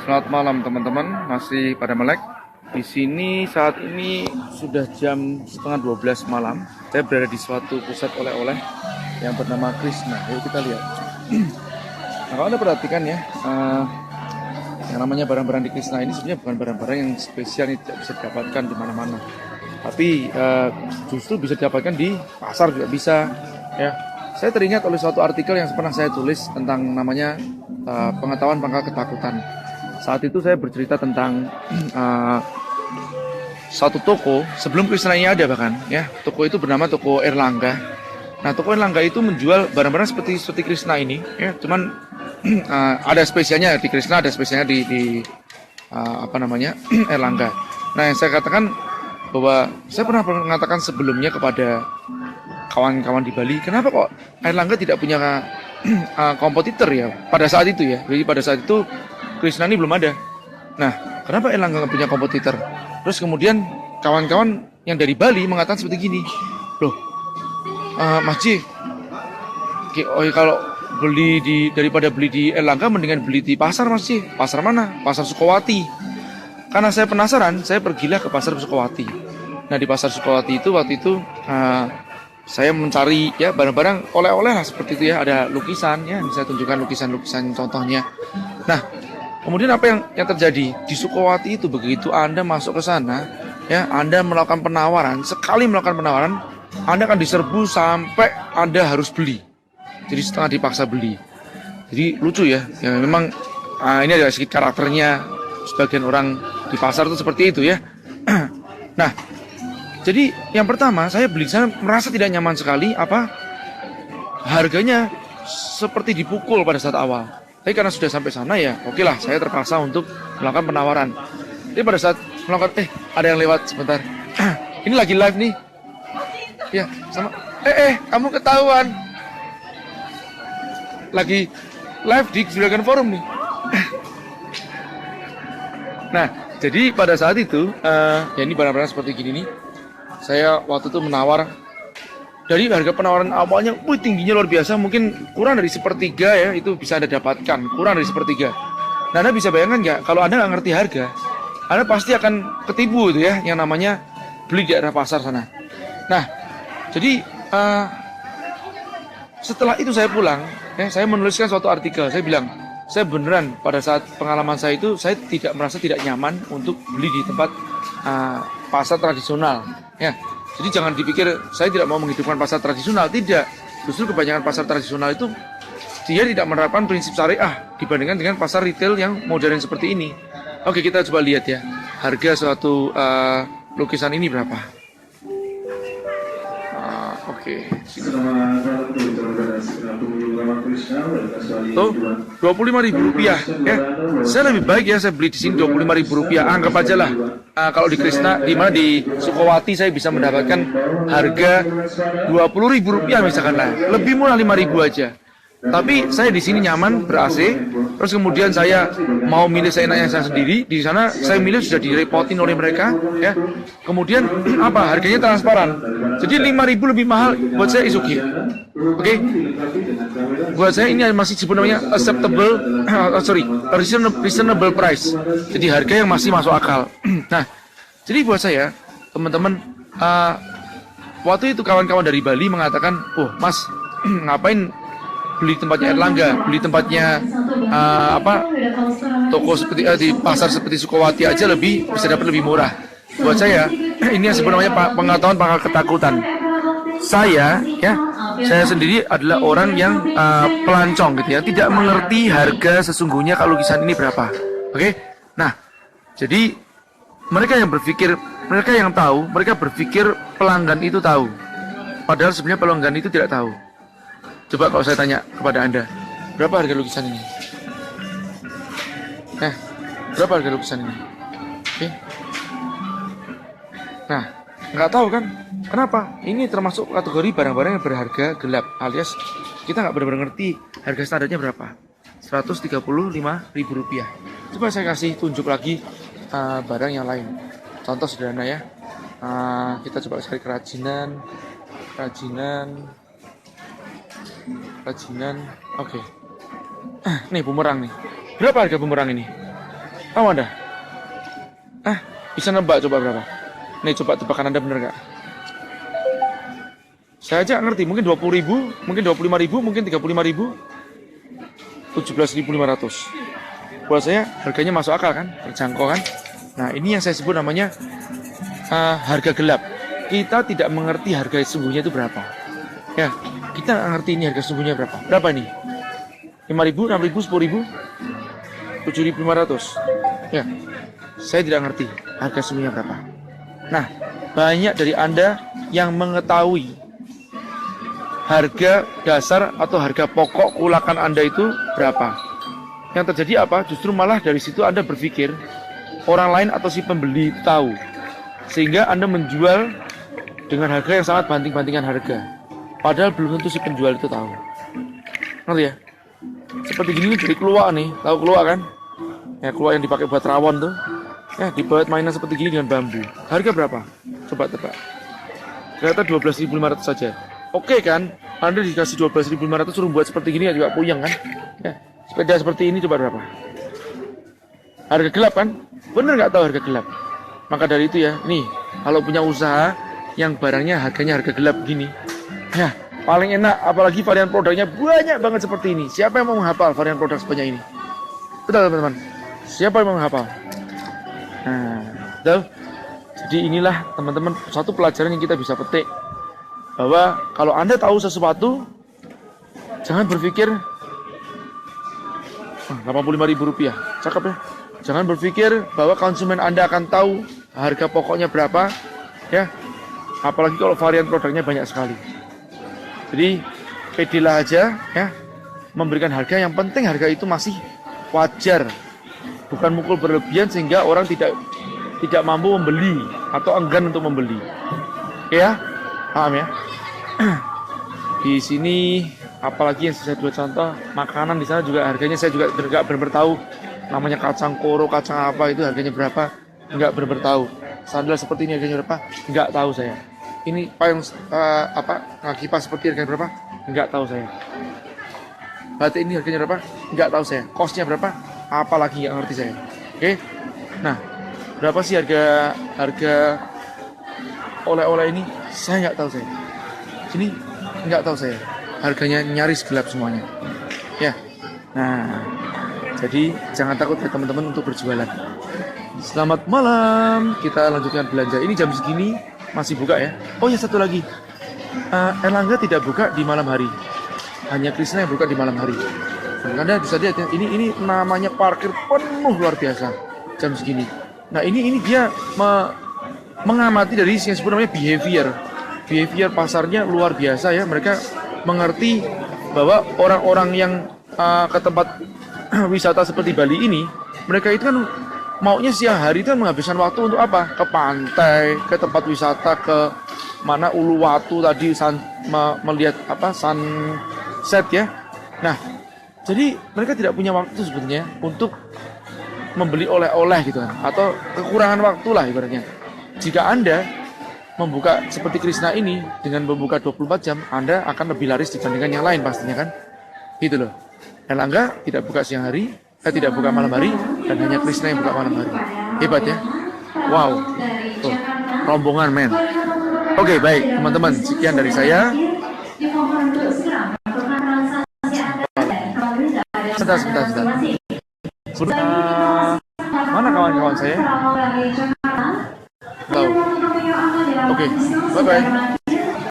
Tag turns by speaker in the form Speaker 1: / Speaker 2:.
Speaker 1: Selamat malam teman-teman, masih pada melek. Di sini saat ini sudah jam setengah 12 malam. Saya berada di suatu pusat oleh-oleh yang bernama Krishna. Yuk kita lihat. Nah, kalau Anda perhatikan ya, yang namanya barang-barang di Krishna ini sebenarnya bukan barang-barang yang spesial yang tidak bisa didapatkan di mana-mana. Tapi justru bisa didapatkan di pasar juga bisa. Ya, saya teringat oleh suatu artikel yang pernah saya tulis tentang namanya pengetahuan pangkal ketakutan. Saat itu saya bercerita tentang satu toko sebelum Krishna ini ada bahkan ya. Toko itu bernama Toko Erlangga. Nah, Toko Erlangga itu menjual barang-barang seperti Krishna ini ya. Cuman ada spesialnya di Krishna, ada spesialnya di Erlangga. Nah, yang saya katakan bahwa saya pernah mengatakan sebelumnya kepada kawan-kawan di Bali, kenapa kok Erlangga tidak punya kompetitor ya pada saat itu ya. Jadi pada saat itu Krishna ini belum ada. Nah, kenapa Erlangga nggak punya kompetitor? Terus kemudian kawan-kawan yang dari Bali mengatakan seperti gini, loh, Mas J, kalau daripada beli di Erlangga, mendingan beli di pasar Mas J. Pasar mana? Pasar Sukowati. Karena saya penasaran, saya pergilah ke pasar Sukowati. Nah, di pasar Sukowati itu waktu itu saya mencari ya barang-barang oleh-oleh lah seperti itu ya, ada lukisan ya, saya tunjukkan lukisan-lukisan contohnya. Nah, kemudian apa yang terjadi di Sukowati itu, begitu Anda masuk ke sana ya, Anda melakukan penawaran, sekali melakukan penawaran, Anda akan diserbu sampai Anda harus beli. Jadi setengah dipaksa beli. Jadi lucu ya, ya memang ini adalah sedikit karakternya sebagian orang di pasar itu seperti itu ya. Nah, jadi yang pertama saya beli di sana merasa tidak nyaman sekali, harganya seperti dipukul pada saat awal. Tapi karena sudah sampai sana ya, oke lah, saya terpaksa untuk melakukan penawaran. Jadi pada saat melakukan, ada yang lewat sebentar. Ini lagi live nih. Ya, sama. Kamu ketahuan. Lagi live di Juragan Forum nih. Nah, jadi pada saat itu, ya ini barang-barang seperti gini nih. Saya waktu itu menawar. Dari harga penawaran awalnya, tingginya luar biasa, mungkin kurang dari sepertiga ya, itu bisa Anda dapatkan, kurang dari sepertiga. Nah, Anda bisa bayangkan nggak, kalau Anda nggak ngerti harga, Anda pasti akan ketipu itu ya, yang namanya beli di daerah pasar sana. Nah, jadi setelah itu saya pulang, ya, saya menuliskan suatu artikel, saya bilang, saya beneran pada saat pengalaman saya itu, saya tidak merasa tidak nyaman untuk beli di tempat pasar tradisional, ya. Jadi jangan dipikir saya tidak mau menghidupkan pasar tradisional, tidak. Justru kebanyakan pasar tradisional itu dia tidak menerapkan prinsip syariah dibandingkan dengan pasar retail yang modern seperti ini. Oke, kita coba lihat ya. Harga suatu lukisan ini berapa? Oke. Tuh, Rp25.000 ya. Saya lebih baik ya saya beli di sini Rp25.000. Anggap aja lah. Kalau di Krishna, di mana di Sukowati saya bisa mendapatkan harga Rp20.000 misalkan lah. Lebih murah Rp5.000 aja. Tapi saya di sini nyaman, ber-AC. Terus kemudian saya mau milih seenaknya saya sendiri. Di sana saya milih sudah direpotin oleh mereka, ya. Kemudian harganya transparan. Jadi Rp5.000 lebih mahal buat saya is okay. Oke. Buat saya ini masih disebut namanya reasonable price. Jadi harga yang masih masuk akal. Nah, jadi buat saya, teman-teman, waktu itu kawan-kawan dari Bali mengatakan, "Oh, Mas, ngapain beli tempatnya Erlangga, beli tempatnya toko seperti di pasar seperti Sukowati aja bisa dapat lebih murah." Buat saya ini yang sebenarnya pengetahuan pangkal ketakutan. Saya sendiri adalah orang yang pelancong gitu ya, tidak mengerti harga sesungguhnya kalau lukisan ini berapa. Oke? Nah, jadi mereka yang berpikir pelanggan itu tahu. Padahal sebenarnya pelanggan itu tidak tahu. Coba kalau saya tanya kepada Anda, berapa harga lukisan ini? Berapa harga lukisan ini? Oke. Nah, nggak tahu kan? Kenapa? Ini termasuk kategori barang-barang yang berharga gelap, alias kita nggak benar-benar ngerti harga standarnya berapa. Rp135.000. Coba saya kasih tunjuk lagi barang yang lain. Contoh sederhana ya. Kita coba cari kerajinan. Oke. Nih bumerang nih. Berapa harga bumerang ini? Tahu Anda? Bisa nebak coba berapa? Nih coba tebakan Anda bener nggak? Saya aja ngerti, mungkin 20.000, mungkin 25.000, mungkin 35.000, 17.500. Buat saya harganya masuk akal kan, terjangkau kan. Nah ini yang saya sebut namanya harga gelap. Kita tidak mengerti harga sesungguhnya itu berapa. Ya, kita nggak ngerti ini harga sesungguhnya berapa. Berapa nih? 5.000, 6.000, 10.000, 7.500. Ya, saya tidak ngerti harga sesungguhnya berapa. Nah, banyak dari Anda yang mengetahui harga dasar atau harga pokok kulakan Anda itu berapa. Yang terjadi apa? Justru malah dari situ Anda berpikir orang lain atau si pembeli tahu. Sehingga Anda menjual dengan harga yang sangat banting-bantingan harga. Padahal belum tentu si penjual itu tahu. Ngerti ya? Seperti gini dari keluak nih, tahu keluak kan? Ya keluak yang dipakai buat rawon tuh. Ya dibuat mainan seperti gini dengan bambu. Harga berapa? Coba tebak. Ternyata 12.500 saja. Oke kan? Anda dikasih 12.500 suruh buat seperti gini juga puyeng kan? Ya, sepeda seperti ini coba berapa? Harga gelap kan? Bener nggak tahu harga gelap? Maka dari itu ya, nih kalau punya usaha yang barangnya harganya harga gelap gini, ya paling enak. Apalagi varian produknya banyak banget seperti ini. Siapa yang mau menghafal varian produk sebanyak ini? Betul teman-teman. Siapa yang mau menghafal? Nah, betul. Jadi inilah teman-teman satu pelajaran yang kita bisa petik, bahwa kalau Anda tahu sesuatu, jangan berpikir 85.000 rupiah, cakep ya. Jangan berpikir bahwa konsumen Anda akan tahu harga pokoknya berapa, ya. Apalagi kalau varian produknya banyak sekali. Jadi pedelah aja, ya, memberikan harga. Yang penting harga itu masih wajar, bukan mukul berlebihan sehingga orang tidak mampu membeli atau enggan untuk membeli. Oke ya, paham ya? Di sini apalagi yang saya dua contoh makanan di sana juga harganya saya juga nggak benar-benar tahu. Namanya kacang koro, kacang apa itu harganya berapa? Nggak benar-benar tahu. Sandal seperti ini harganya berapa? Nggak tahu saya. Ini payung kipas seperti harganya berapa? Nggak tahu saya. Batik ini harganya berapa? Nggak tahu saya. Kosnya berapa? Apalagi nggak ngerti saya. Oke? Nah, berapa sih harga oleh-oleh ini? Saya nggak tahu saya. Ini nggak tahu saya. Harganya nyaris gelap semuanya. Ya. Nah, jadi jangan takut ya teman-teman untuk berjualan. Selamat malam. Kita lanjutkan belanja. Ini jam segini masih buka ya. Oh ya, satu lagi. Erlangga tidak buka di malam hari. Hanya Krisna yang buka di malam hari. Anda bisa lihat ya. Ini namanya parkir penuh luar biasa jam segini. Nah, ini dia mengamati dari yang disebut namanya behavior pasarnya luar biasa ya. Mereka mengerti bahwa orang-orang yang ke tempat wisata seperti Bali ini, mereka itu kan maunya siang hari itu menghabiskan waktu untuk apa? Ke pantai, ke tempat wisata, ke mana Uluwatu tadi melihat sunset ya. Nah, jadi mereka tidak punya waktu sebetulnya untuk membeli oleh-oleh gitu kan, atau kekurangan waktu lah ibaratnya. Jika Anda membuka seperti Krisna ini dengan membuka 24 jam, Anda akan lebih laris dibandingkan yang lain pastinya kan. Gitu loh. Erlangga tidak buka siang hari, tidak buka malam hari, dan hanya Krisna yang buka malam hari. Hebat ya. Wow. Tuh, rombongan men. Oke, baik teman-teman, sekian dari saya. Sebentar. Mana kawan-kawan saya? Tahu. Oke, bye-bye.